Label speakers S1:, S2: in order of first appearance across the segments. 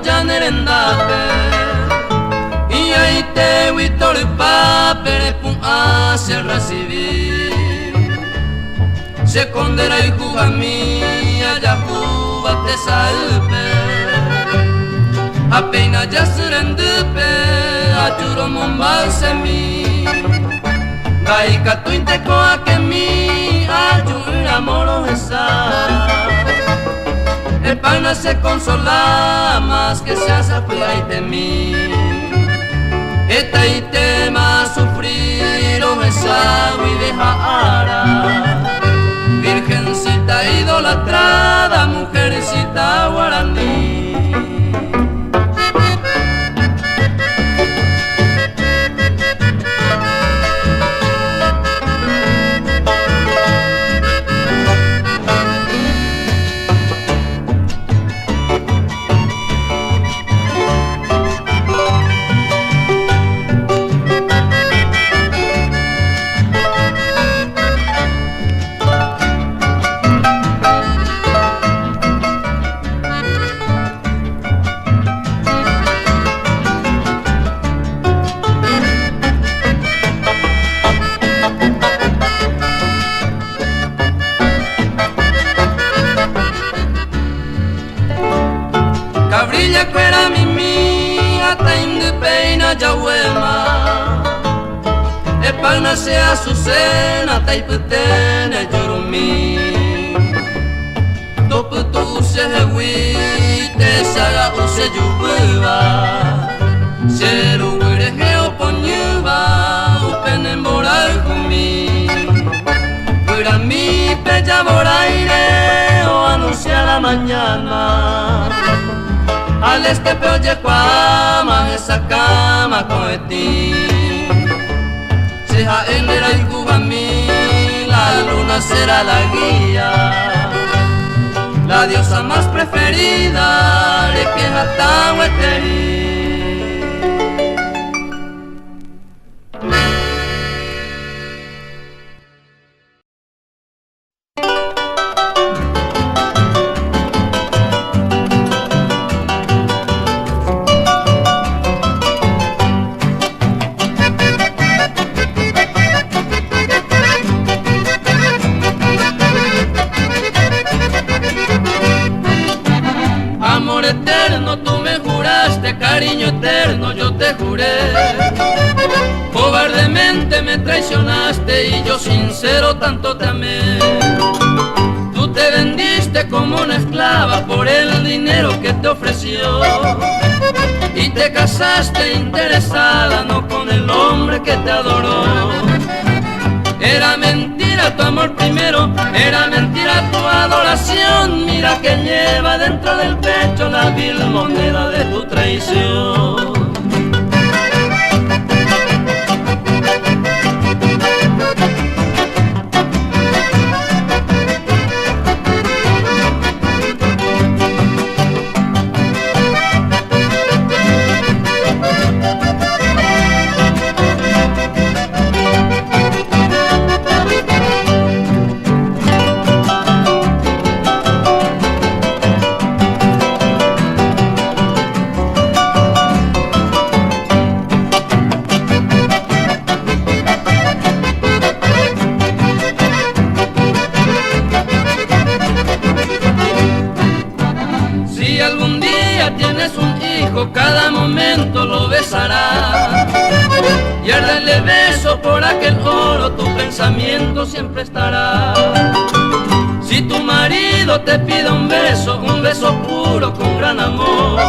S1: ya nerendape y ahí te huitor papere pun hace recibir se condera y juga mía ya juba te salpe apenas ya serendupe achuro mombal semi gaika tuinte koa que mi ayura moro esa el pana se consola más que se hace y de mí esta y tema sufrir o esa y deja ara virgencita idolatrada mujercita guaraní. Cabrilla cuera mimi hasta indepeina yahuema Epalna se azucena taipetene yurumi Toputu use hehuite saga use yubuva Seru wirejeo ponyuva upene moral kumi Cuira mi peya boraire o anuncia la mañana al este pe oye cuama esa cama coetí Seja endera y cuba mi la luna será la guía la diosa más preferida de que jatan hueteri. Amor eterno, tú me juraste, cariño eterno, yo te juré. Cobardemente me traicionaste y yo sincero tanto te amé. Tú te vendiste como una esclava por el dinero que te ofreció. Y te casaste interesada, no con el hombre que te adoró. Era mentira tu amor primero, era mentira tu adoración. Mira que lleva dentro del pecho la vil moneda de tu traición. Si algún día tienes un hijo, cada momento lo besará. Y al darle beso por aquel oro, tu pensamiento siempre estará. Si tu marido te pide un beso puro con gran amor,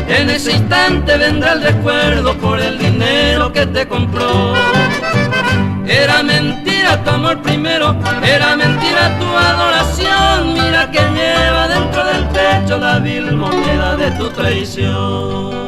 S1: en ese instante vendrá el recuerdo por el dinero que te compró. Era mentira tu amor primero, era mentira tu adoración. Mira que lleva dentro del pecho la vil moneda de tu traición.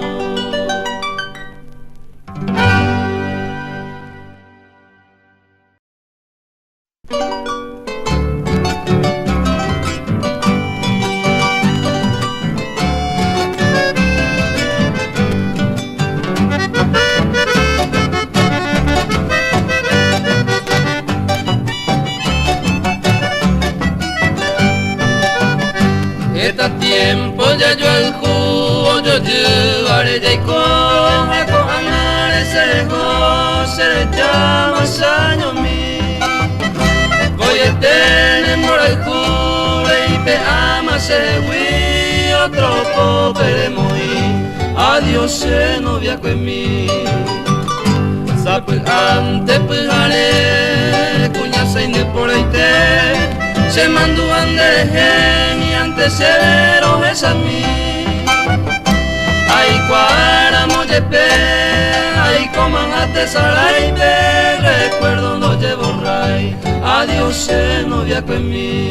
S1: Está tiempo ya yo al jugo yo haré de coja amare seré llama saño mi voy a tener por el jure y pe ama se hui otro pobre muy adiós se novia con mi sape ante pujare cuña seine por ahí te se mandó ande y antes cero es a mí ay cuara moyepe ay coman ate saray te recuerdo no llevo ray adiós se novia con mí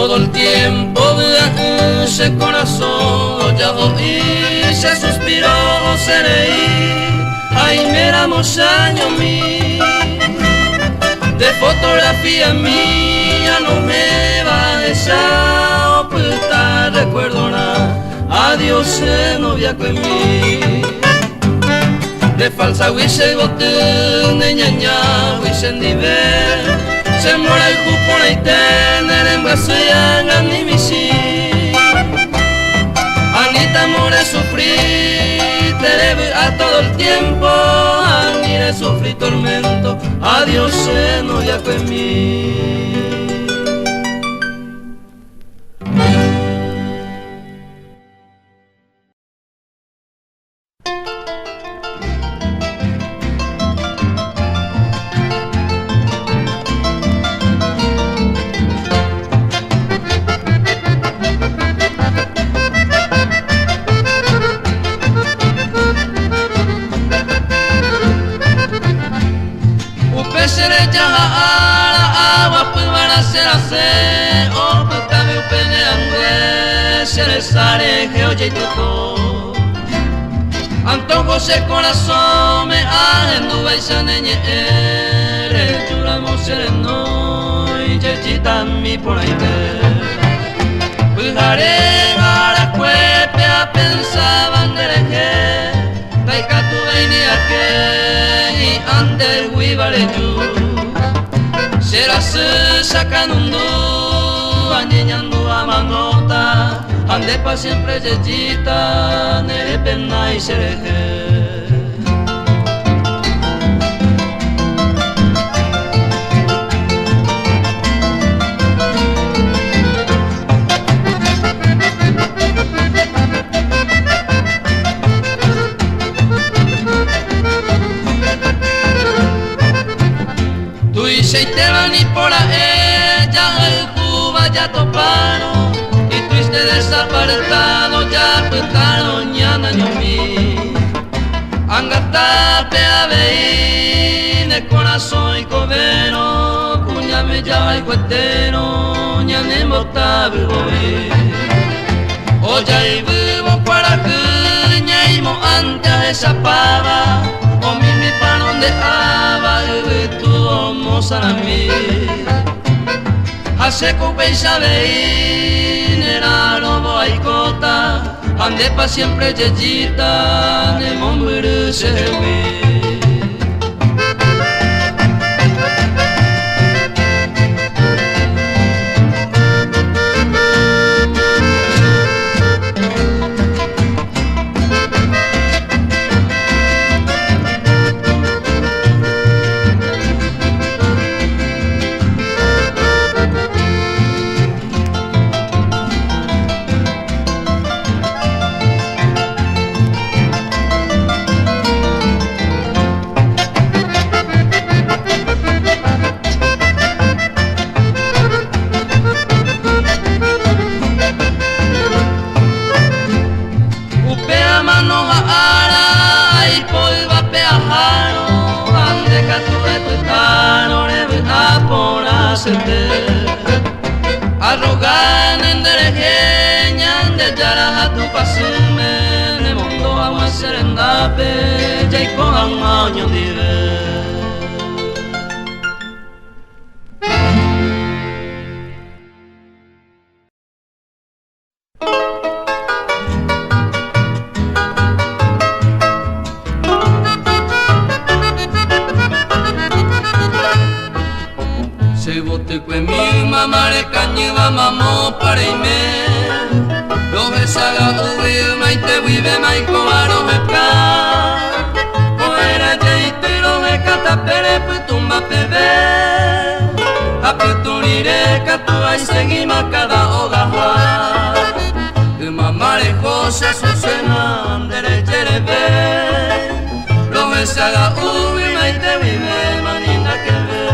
S1: todo el tiempo de ese corazón ya y se suspiró se reí ay miramos años mí de fotografía mía no me va esa oculta recuerdo nada adiós se novia con mí de falsa huise bote de ñaña huise nivel se muere el cupo y tener en brazo y hagan ni misi Anita more sufrir te debe a todo el tiempo Anire sufrir tormento adiós se novia con mí Antojo se corazón me agendu y se neñere Churamo sereno y chechita mi por ahí Pujaré para cuepe a pensaban de leje Taika tu venía que y ante huibare yo Será se sacan un do añeñando a manota Ande pa siempre yeyita, nere pena y sereje Tú y se te van y por ella el Cuba ya toparon desapartado ya pintaron ya naño mi Angatape a veí de corazón y covero Cuñame ya y cuetero ñane mota vivoí Oya y vivo para que ñaimo antes a esa pava O mi panon de aba y tu moza a mí Hace cope y sabeí nera robo aikota Ande pa siempre yeyita ne momburu sewi Arrogan en derejeñan de yara tu pasume ne mondo ama serendape jai ko año dive mare cañiva mamo pareime lo besaga ubi maite vive maiko aro heka koera jeite lo heka tapere putumba pebe aputunire katua seguima cada ogaha mare cosa susena dere jerebe lo besaga ubi maite vive maninda que ve.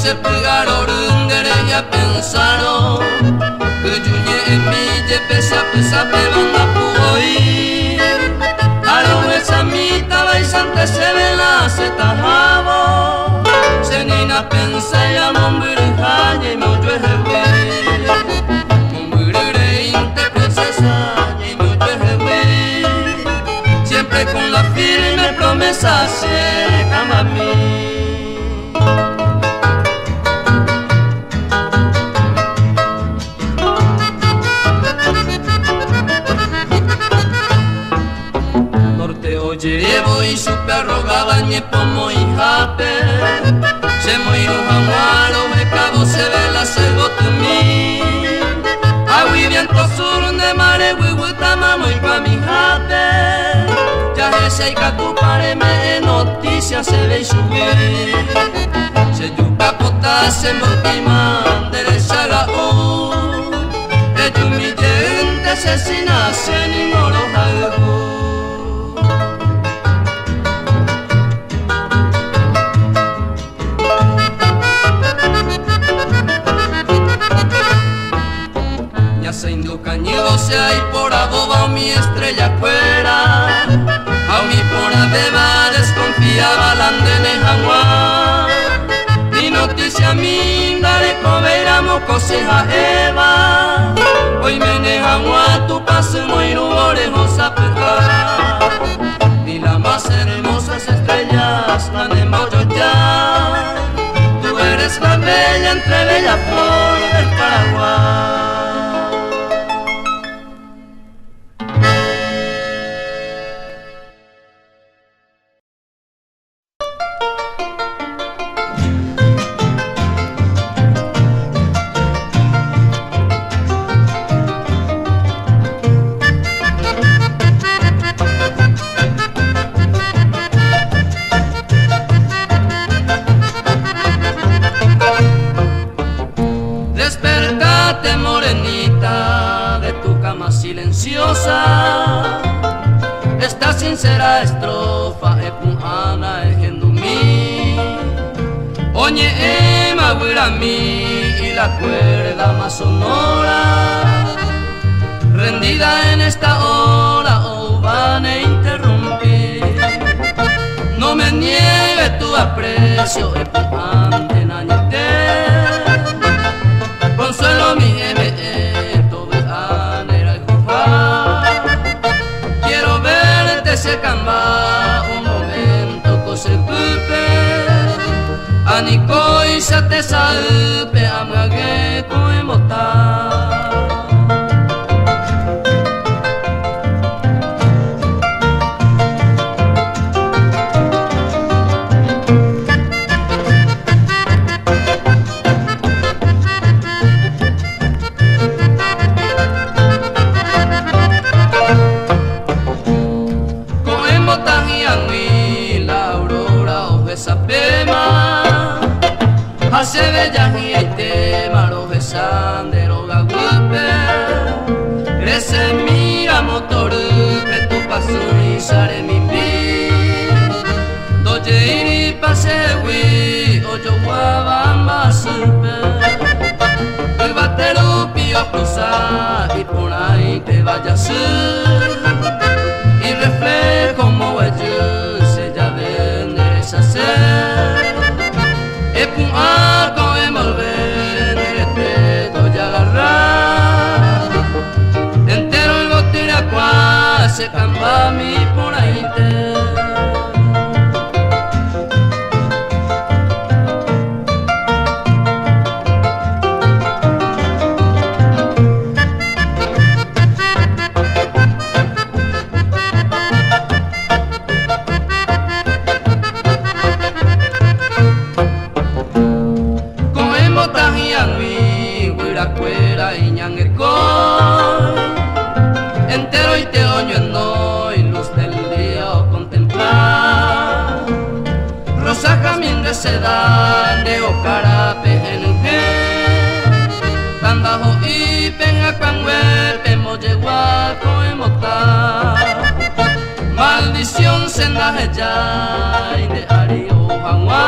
S1: Se pegaron ya pensaron que yuñe en mi ye pesa pe banda puoi a lo esa mita baisante se vela se tajabo se nina pensa ya mombirja y mo yo rewe mombirre inte princesa y mo yo rewe siempre con la firme promesa se cama mí. Llevo y su perro gabañe pomo y jape se moiro jamuaro me cabo se ve la selvo tu mi agui viento sur de mare huihuita mamo y pa mi jape ya ese y tu pare me noticia se ve y subir se yuca pota se motiman derecha la de tu mi gente asesina se ni moro jalgo. Se inducañido se hay por adoba mi estrella fuera a mi por adeba desconfiaba la andene jangua ni noticia mi dare cobeira mocoseja eva hoy me ne jangua tu paso muy orejosa peja ni las más hermosas estrellas la de ya tú eres la bella entre bella flor del Paraguay. Silenciosa esta sincera estrofa e puana e gendumi oñe ema guirami y la cuerda más sonora rendida en esta hora oh van a interrumpir no me niegue tu aprecio e puante nañete consuelo mi se camba un momento cose pupe aniko y se te salpe amage coemota hace bella y te maro besandero gagupe crece mira motor que tu paso y sare mi vi doye iri pase wi oyo guabamba supe el batero pío cruza y por ahí te vayas y reflejo como ellos se ya ven esa ser pun arco envolver te doy agarrar entero el botira cual se camba mi por ahí te se dan de ocarape en el tandajo y penga cuangue moyeguaco emota maldición se naje ya de ario hangua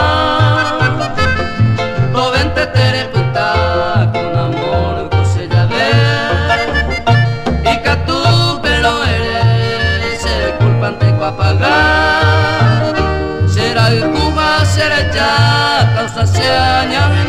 S1: to vente tere puta con amor cosella de y que tú pero eres el culpante que apagar será el cuba será ya causa se añade.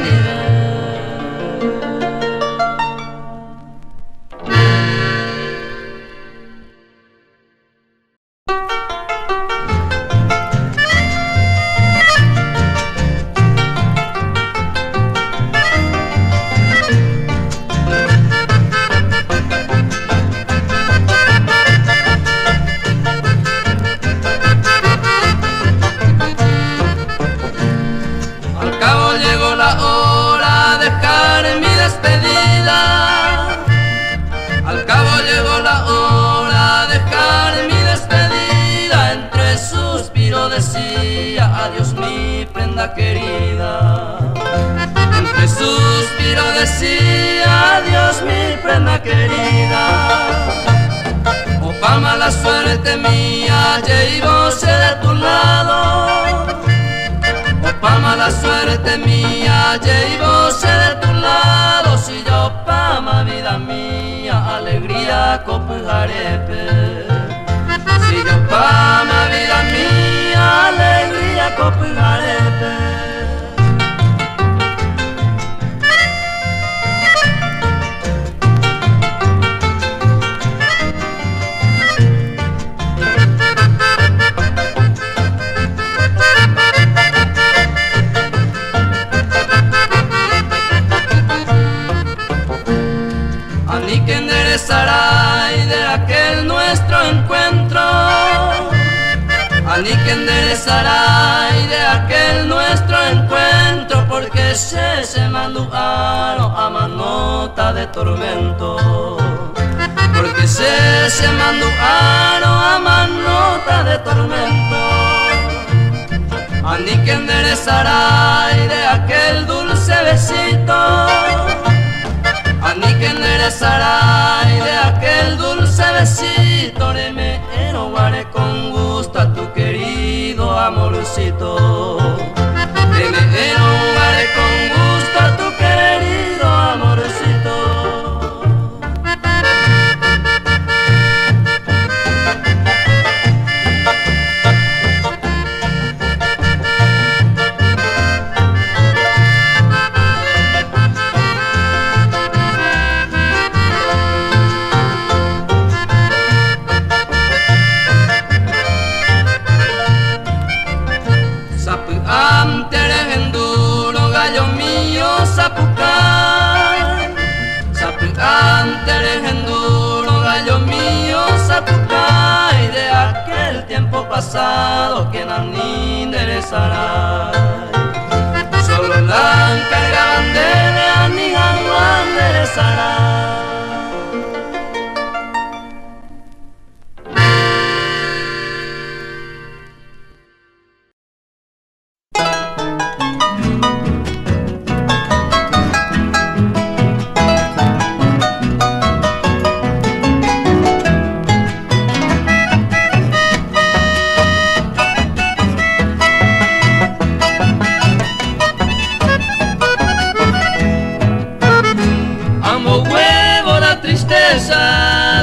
S1: Al cabo llegó la hora de dejar mi despedida. Entre suspiros decía adiós mi prenda querida. Entre suspiros decía adiós mi prenda querida. Oh palma la suerte mía, llevóse de tu lado. Oh palma la suerte mía, llevóse de tu lado. Si yo pama vida mía, alegría copujarepe. Si yo pama vida mía, alegría copujarepe. Ni que enderezará y de aquel nuestro encuentro, ni que enderezará y de aquel nuestro encuentro, porque se manduaron a manota de tormento, porque se manduaron a manota de tormento, ni que enderezará y de aquel dulce besito. Ni que enderezará y de aquel dulce besito me enhogaré con gusto a tu querido amorcito. Me enhogaré con gusto a tu querido amorcito. Antes enduro, gallo mío, zapucay, de aquel tiempo pasado que ni enderezará. Solo la encargaban de ni no enderezará.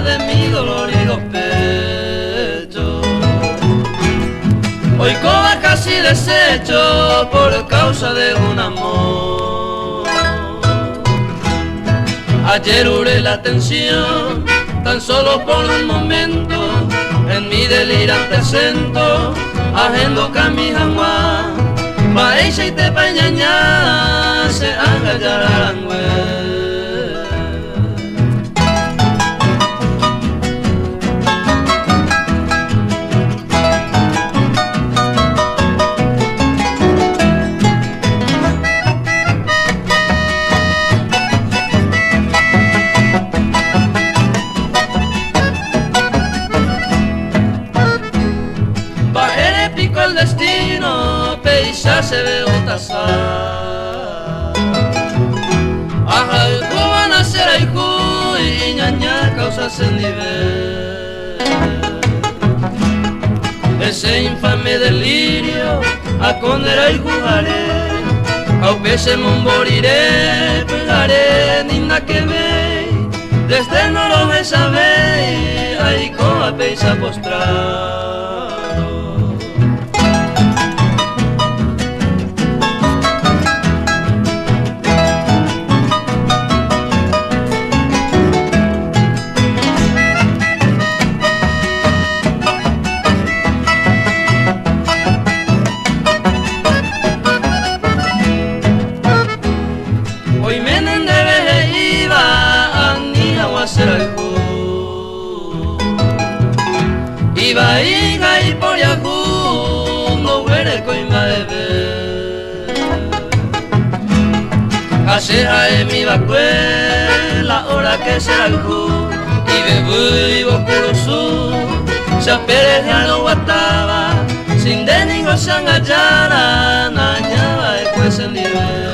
S1: De mi dolorido pecho, hoy coba casi deshecho por causa de un amor. Ayer huré la tensión tan solo por un momento en mi delirante acento, ajendo camijangua, paisa y te pañaña se agallarán güey. El destino peisa se ve otasa. Aja van a ser aiku y ñaña causa nivel. Ese infame delirio a condera y jugaré, a pese moriré, pegaré, ninda que ve, desde no lo me sabe, ahí con a peisa postrado. Iba y por Yahoo, no huele coima de ver. Hace mi vacue, la hora que será el ju, y bebu y bocurusu, se apere a lo guataba, sin de ningún sangallana, nañaba de pues el nivel.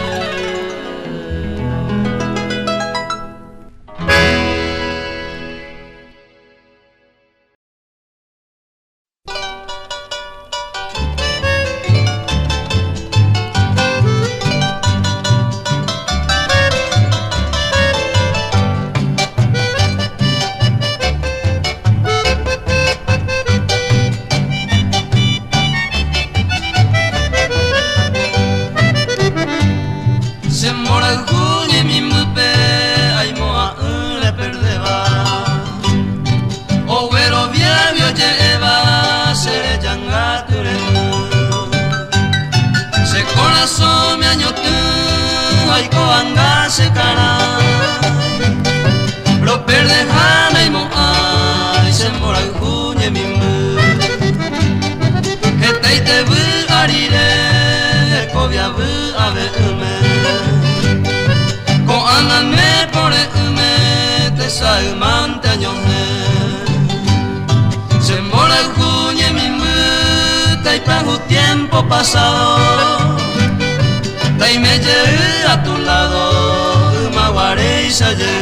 S1: Tiempo pasado, y me llegué a tu lado, maguaré y sayé.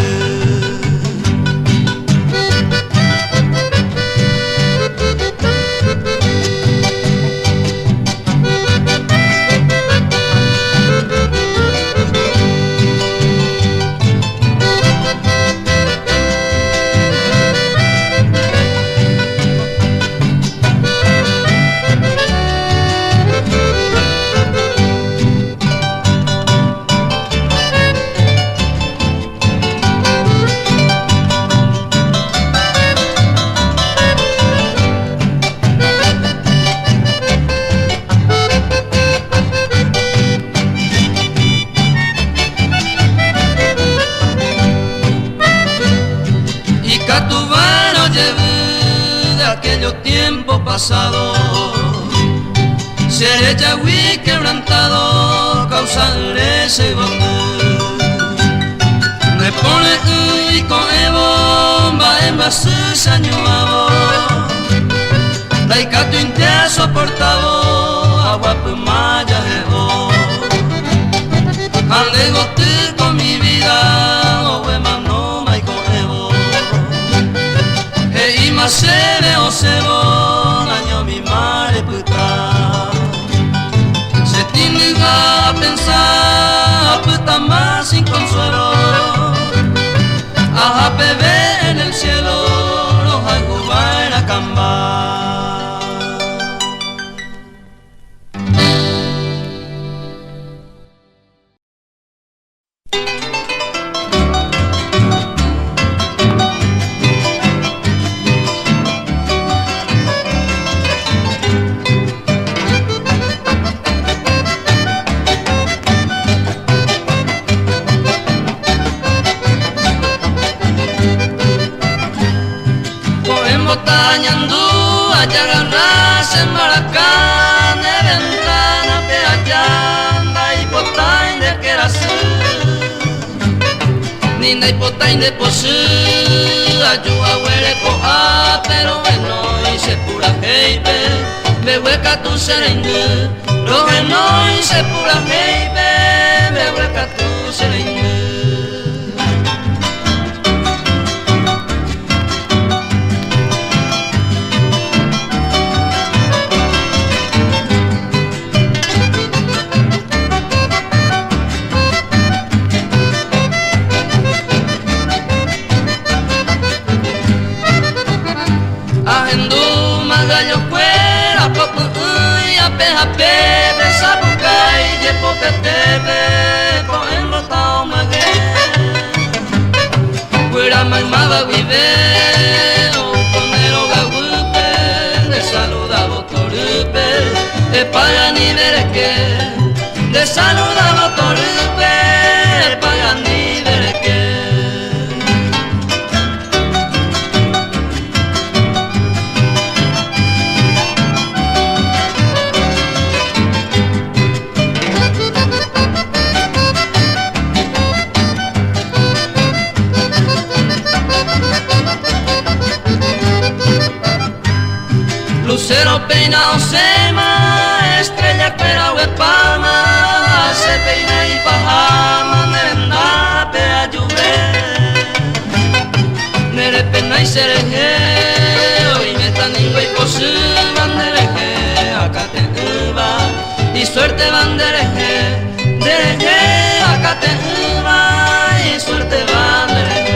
S1: Pasado, seré yagüí quebrantado, causaré ese bote. Me pone y con bomba en basus añuado, daikato intea soportado, agua pumaya jebo. Alego tú con mi vida, o no mai con evo. E ima sebe o sebo. Mi madre puta se tiene a pensar puta más sin consuelo a bebé en el cielo los algo en a cambar. Ninda y pota y de posú, ayuda huele coja, pero bueno, y se pura heipe, me hueca tu serende, Rogenoi se pura heibe me hueca tu se le Hape besabukai je popetebe ko enrotao mage Guira magmaba vive o conero gagupe de saludabo torupe e pagani dereke de saludabo torupe e pagani dereke Lucero peinao sema, estrella cuera huepama, se peina y pajama, nerenda pe ayude. Nere pena y sereje, hoy me están y posible, nereje, acá te va, y suerte van dereje, acá te va, y suerte van dereje.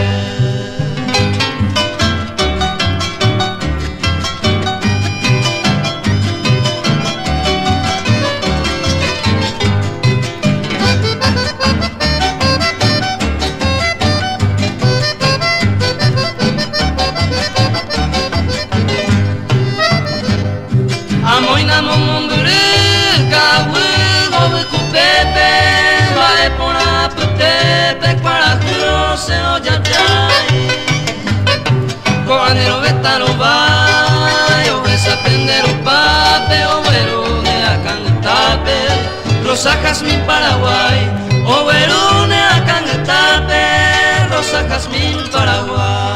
S1: Amoina momonguru kawu gobu kupepe Vae pona putepe para juro se oyayay Coanero vetaro vai Ojesa pendero pape Overo de acangtape Rosa jazmín Paraguay Overo de acangtape Rosa jazmín Paraguay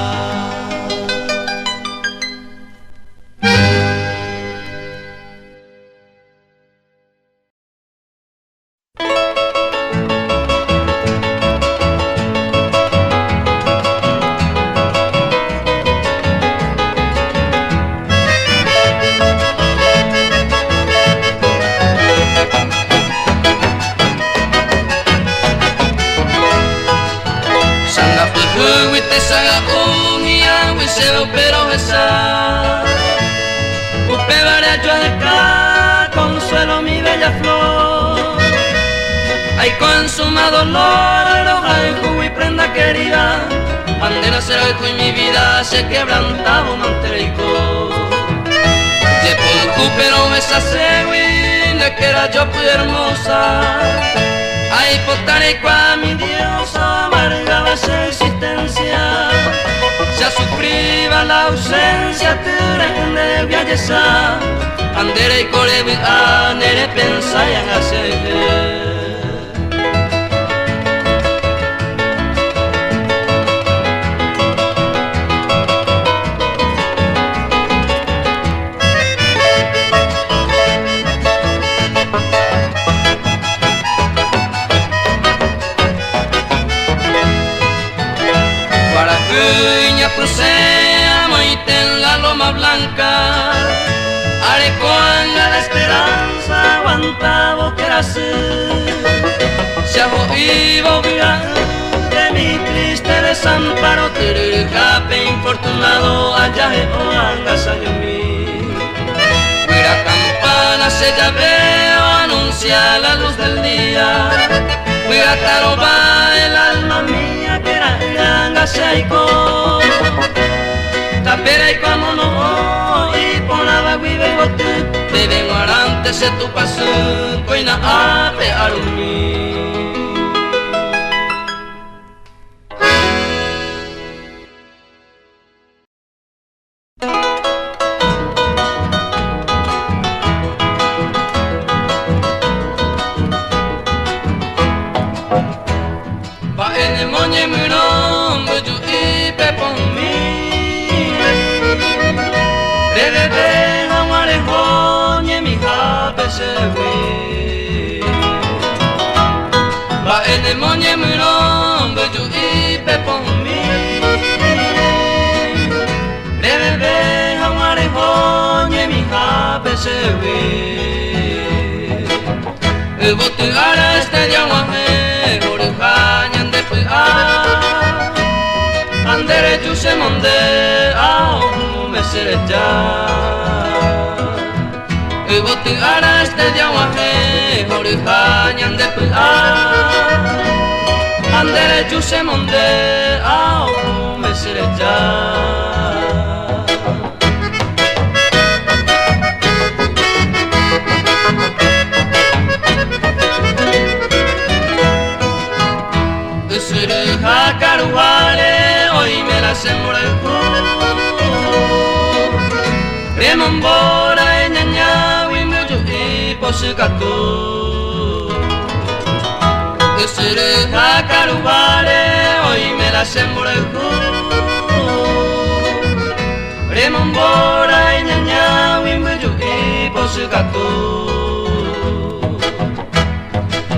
S1: Pero esa Upe yo de acá Consuelo mi bella flor Ay consuma dolor Ay jugo y prenda querida Bandera será el y mi vida Se quebrantaba un manterico Yepo pero esa segui De que era yo muy hermosa Ay potare qua mi diosa Amargaba esa existencia Ya sufriba la ausencia de belleza Andere y core nere pensayan hacer Crucemos y ten la loma blanca Arecoanga la esperanza Aguantaba que era así Se iba de mi triste desamparo Tiririjape infortunado Allá o angasaño mi Mira campana se llaveo Anuncia la luz del día Mira taroba el alma mía Que era angasaico Tapera y como no Y por la bagui vengo tú Bebe guarante se tu paso Coina ape arumi Pa ene monye muron Buju ipe pon mi Bebe haware honye mi hape se hui Botu ara este diawahe Horuhanyan de pua Andere juse monde Ao mesereja Botu ara este diawahe Horuhanyan de pua Andere juse monde Ao mesereja Karuhare, hoy me la sembra el Remembora enyanya wimuju iposukatu Usuruha karuhare, hoy me la sembra el Remembora enyanya wimuju iposukatu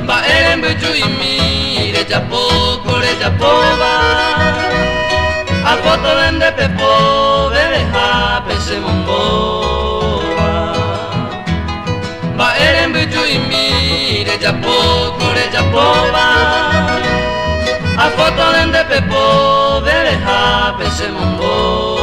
S1: Ba erembuju imi Japo, kore japo ba A foto dende pepo Bebe ha pese mombo Ba eren buju imi Re japo, kore japo ba A foto dende pepo Bebe ha pese mombo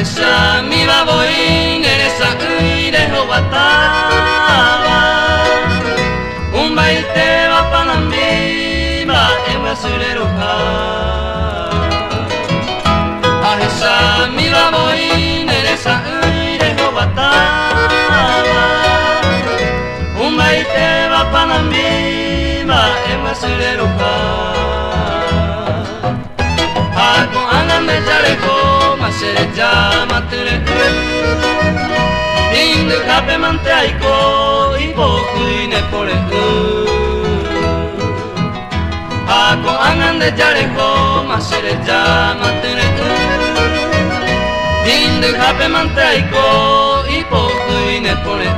S1: Esa mi baboín eres a uire hobataba Un baite va panambiba en basureruja Esa mi baboín eres a uire hobataba Un baite va panambiba en basureruja Ako angan me charejo Sereja matere Indu kape mante aiko Iboku ine pore Ako angan de jarejo Sereja matere Indu kape mante aiko Iboku ine pore